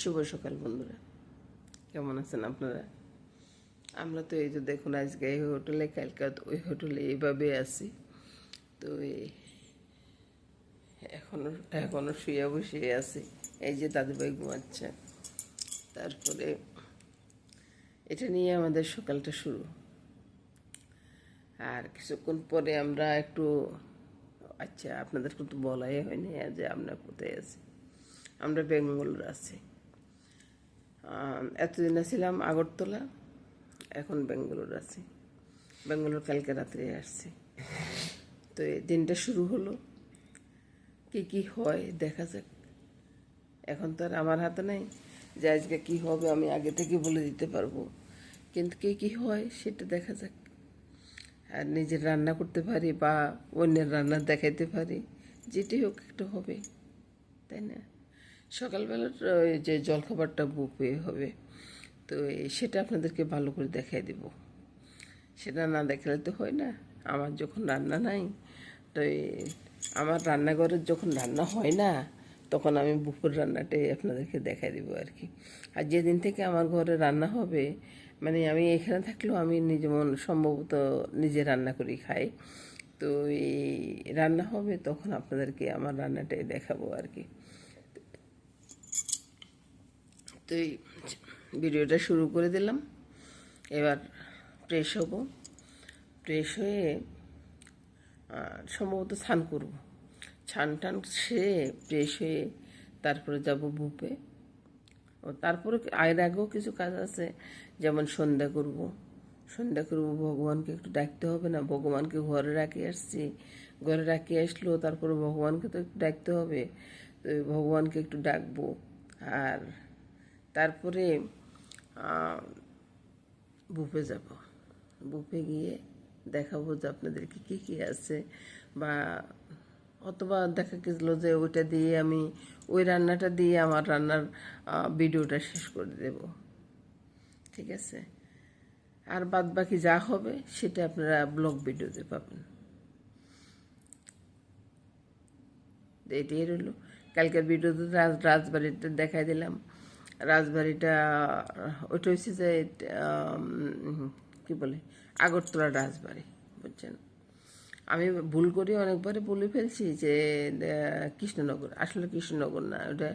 শুভ সকাল বন্ধুরা, কেমন আছেন আপনারা? আমরা তো এই যে দেখুন, আজকে এই হোটেলে, কালকে ওই হোটেলে এইভাবে আছি। তো এখনো এখনো শুয়ে বসে আছি। এই যে দাদুভাই ঘুমাচ্ছে। তারপরে এটা নিয়ে আমাদের সকালটা শুরু। আর কিছুক্ষণ পরে আমরা একটু, আচ্ছা আপনাদের কিন্তু বলাই হয়নি যে আমরা কোথায় আছি। আমরা বেঙ্গলোর আছি। এতদিন ছিলাম আগরতলা, এখন বেঙ্গালুরু আছি। বেঙ্গালুরু কালকে রাত্রে আসছি। তো এই দিনটা শুরু হলো। কি কি হয় দেখা যাক। এখন তো আর আমার হাতে নেই যে আজকে কী হবে আমি আগে থেকে বলে দিতে পারবো, কিন্তু কি কি হয় সেটা দেখা যাক। আর নিজের রান্না করতে পারি বা অন্যের রান্না দেখাইতে পারি, যেটাই হোক একটা হবে, তাই না? সকালবেলার ওই যে জলখাবারটা বুফে হবে, তো সেটা আপনাদেরকে ভালো করে দেখাই দেব। সেটা না দেখালে তো হয় না। আমার যখন রান্না নাই, তো আমার রান্নাঘরের যখন রান্না হয় না, তখন আমি বুফের রান্নাটাই আপনাদেরকে দেখাই দেবো আর কি। আর যেদিন থেকে আমার ঘরে রান্না হবে, মানে আমি এখানে থাকলেও আমি যেমন সম্ভবত নিজে রান্না করি খাই। তো এই রান্না হবে তখন আপনাদেরকে আমার রান্নাটাই দেখাবো আর কি। তো এই ভিডিওটা শুরু করে দিলাম। এবার ফ্রেশ হব। ফ্রেশ হয়ে সম্ভবত স্নান করব। স্নান টান সেরে ফ্রেশ হয়ে তারপরে যাব বুপে। ও তারপরে এর আগেও কিছু কাজ আছে, যেমন সন্ধ্যা করব। ভগবানকে একটু ডাকতে হবে না? ভগবানকে ঘরে রাখি আসছি, ঘরে রাখি আসলেও তারপরে ভগবানকে তো একটু ডাকতে হবে। তো ভগবানকে একটু ডাকবো। আর তারপরে বুফে যাব। বুফে গিয়ে দেখাবো যে আপনাদেরকে কী কী আছে, বা অথবা দেখা গেছিলো যে ওইটা দিয়ে আমি ওই রান্নাটা দিয়ে আমার রান্নার ভিডিওটা শেষ করে দেব, ঠিক আছে? আর বাদ বাকি যা হবে সেটা আপনারা ব্লগ ভিডিওতে পাবেন। এটাই রইল। কালকের ভিডিওতে রাজবাড়িটা দেখাই দিলাম। রাজবাড়িটা ওইটা হচ্ছে যে কী বলে, আগরতলা রাজবাড়ি, বুঝছেন? আমি ভুল করি অনেকবারই বলে ফেলছি যে কৃষ্ণনগর, আসলে কৃষ্ণনগর না, ওটা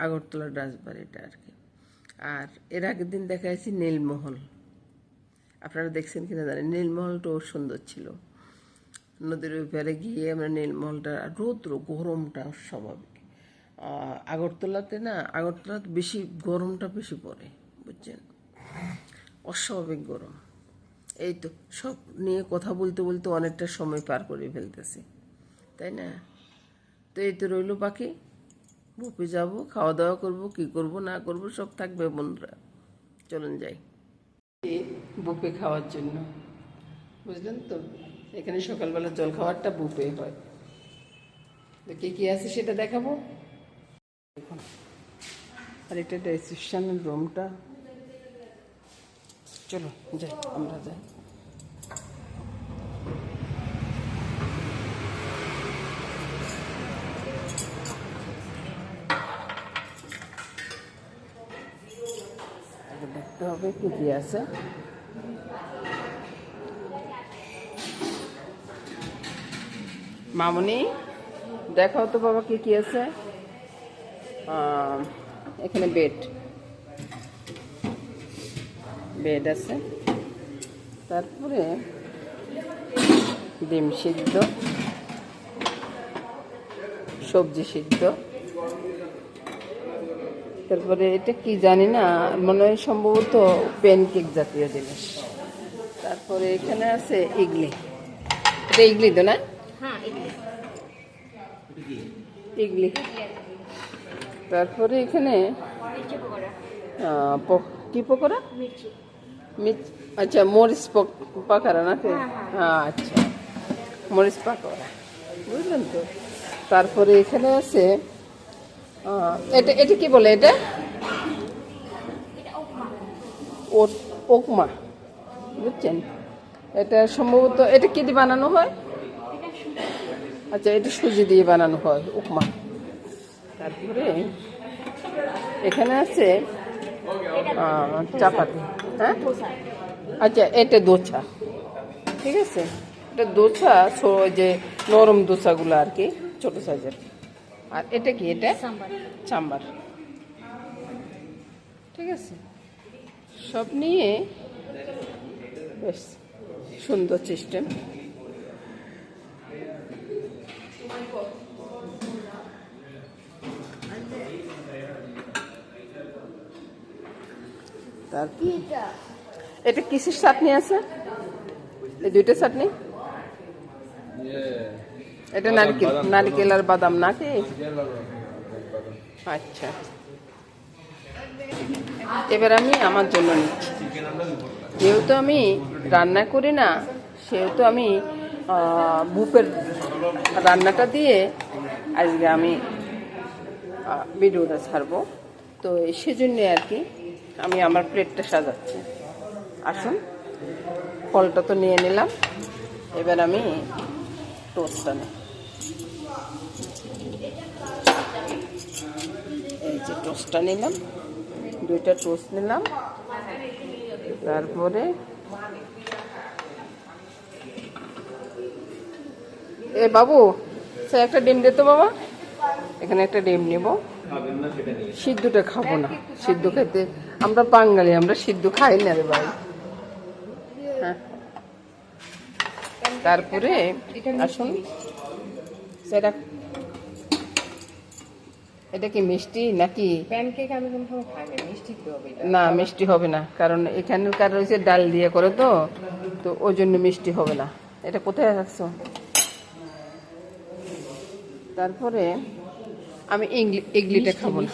আগরতলার রাজবাড়িটা আর কি। আর এর আগের দিন দেখাইছি নীলমহল। আপনারা দেখছেন কিনা জানেন, নীলমহলটাও সুন্দর ছিল। নদীর ওই পারে গিয়ে আমরা নীলমহলটা, রৌদ্র গরমটা স্বাভাবিক। আগরতলাতে না, আগরতলাতে বেশি গরমটা বেশি পড়ে, বুঝছেন? অস্বাভাবিক গরম। এই তো সব নিয়ে কথা বলতে বলতে অনেকটা সময় পার করে ফেলতেছি, তাই না? তো এই তো রইল বাকি। বুফে যাব, খাওয়া দাওয়া করব, কি করব না করব সব থাকবে বন্ধুরা। চলুন যাই বুফে খাওয়ার জন্য, বুঝলেন তো? এখানে সকালবেলা জল খাওয়ারটা বুফে হয়। তো কী কী আছে সেটা দেখাবো দেখুন। আর এটা রিসেপশনের রুমটা। চলো যাই, আমরা যাই। দেখতে হবে কি কি আছে। মামুনি দেখাও তো বাবা কি কি আছে। এখানে বেড আছে, তারপরে ডিম সিদ্ধ, সবজি সিদ্ধ, তারপরে এটা কি জানি না, মনে হয় সম্ভবত প্যানকেক জাতীয় জিনিস। তারপরে এখানে আছে ইডলি। এটা ইডলি তো না? ইডলি। তারপরে এখানে কি পকোড়া? আচ্ছা, মরিচ পাকোড়া নাকি? হ্যাঁ, আচ্ছা, মরিচ পাকোড়া, বুঝলেন তো? তারপরে এখানে আছে এটা এটা কি বলে, এটা উপমা, বুঝছেন? এটা সম্ভবত এটা কি দিয়ে বানানো হয়? আচ্ছা, এটা সুজি দিয়ে বানানো হয় উপমা। তারপরে এখানে আছে চাপাতি। হ্যাঁ, আচ্ছা, এটা দোসা, ঠিক আছে। এটা দোসা, ওই যে নরম দোসাগুলো আর কি, ছোট সাইজের। আর এটা কি? এটা সাম্বার, ঠিক আছে। সব নিয়ে বেশ সুন্দর সিস্টেম। তারপর এটা কিসের চাটনি আছে? এই দুইটা চাটনি, এটা নারকেল আর বাদাম নাকি? আচ্ছা, এবার আমি আমার জন্য নিচ্ছি। যেহেতু আমি রান্না করি না, সেহেতু আমি বুফের রান্নাটা দিয়ে আজকে আমি ভিডিওটা ছাড়বো। তো সেজন্যে আর কি আমি আমার প্লেটটা সাজাচ্ছি। আসুন, ফলটা তো নিয়ে নিলাম, এবার আমি টোস্টটা নিই। এই যে টোস্টটা নিলাম, দুইটা টোস্ট নিলাম। তারপরে এ বাবু, সে একটা ডিম দে তো বাবা। এখানে একটা ডিম নিব। সিদ্ধটা খাবো না, সিদ্ধ খেতে আমরা বাঙালি, আমরা সিদ্ধ খাই না রে ভাই। হ্যাঁ, তারপরে আসুন, সেটা এটা কি মিষ্টি নাকি প্যানকেক? আমি কিন্তু খাই না, মিষ্টি তো হবে না? মিষ্টি হবে না, কারণ এখানকার রয়েছে ডাল দিয়ে করে, তো তো ওই জন্য মিষ্টি হবে না। এটা কোথায় রাখছো? তারপরে আমি ইডলিটা খাবো না।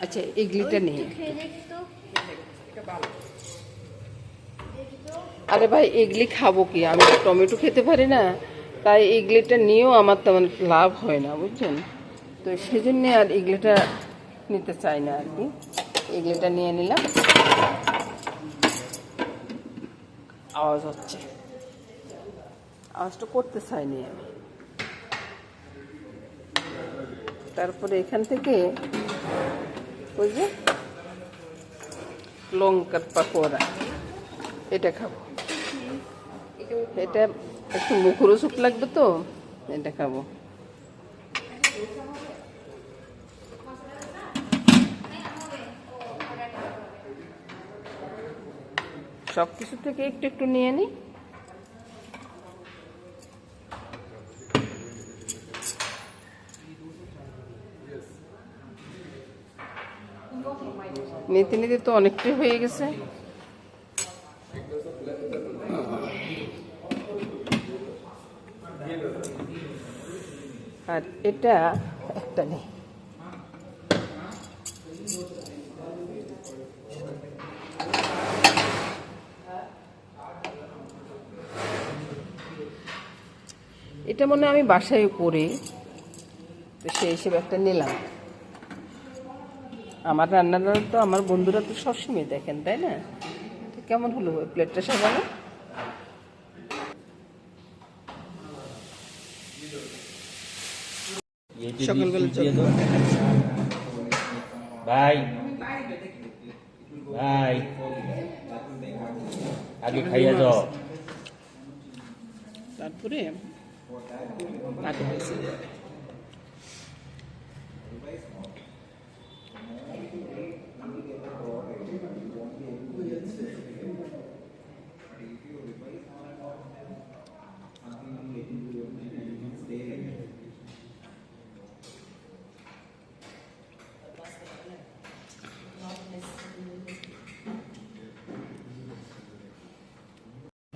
আচ্ছা, ইডলিটা নেই। আরে ভাই, ইডলি খাবো কি? আমি তো টমেটো খেতে পারি না, তাই ইডলিটা নিয়েও আমার তেমন লাভ হয় না, বুঝছেন। তো সেজন্য আর ইডলিটা নিতে চাই না আর কি। ইডলিটা নিয়ে নিলাম। আওয়াজ হচ্ছে, আওয়াজটা করতে চাইনি আমি। তারপরে এখান থেকে ওই যে লঙ্কার পাকোড়া, এটা খাবো। এটা একটু মুখরোচক লাগবে, তো এটা খাবো। সব কিছু থেকে একটু একটু নিয়ে নিই। নিতে নিতে তো অনেকটাই হয়ে গেছে। আর এটা একটা নেই। এটা মনে হয় আমি বাসায় করি, তো সেই হিসেবে একটা নিলাম। আমার রান্নাটা তো আমার বন্ধুরা তো সবসময় দেখেন, তাই না? কেমন হলো প্লেটটা সাজানো? সকালবেলা ভাই ভাই আগে খাইয়া যাও। তারপরে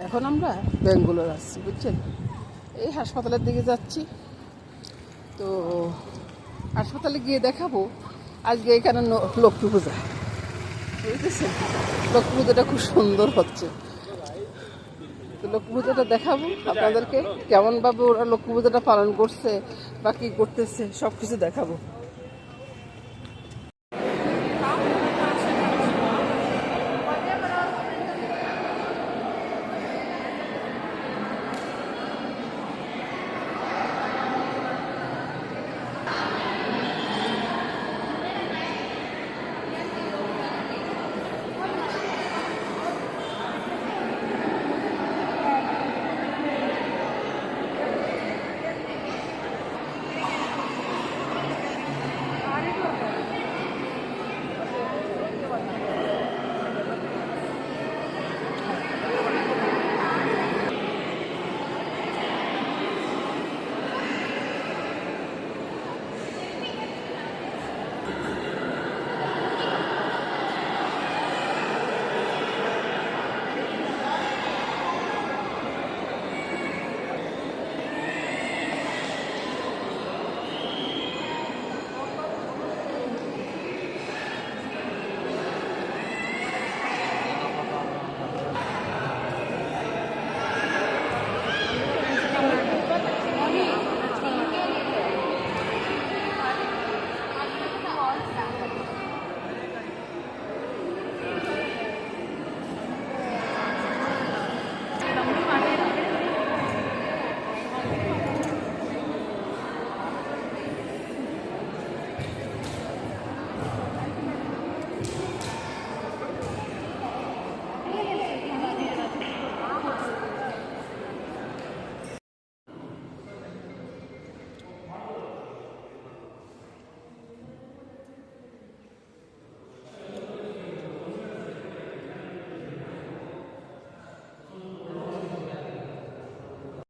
এখন আমরা ব্যাঙ্গালোর আসছি, বুঝছেন। এই হাসপাতালের দিকে যাচ্ছি। তো হাসপাতালে গিয়ে দেখাবো আজকে এখানে লক্ষ্মী পূজা, বুঝতেছেন। লক্ষ্মী পূজাটা খুব সুন্দর হচ্ছে। তো লক্ষ্মী পূজাটা দেখাবো আপনাদেরকে, কেমনভাবে ওরা লক্ষ্মী পূজাটা পালন করছে বা কী করতেছে, সব কিছু দেখাবো।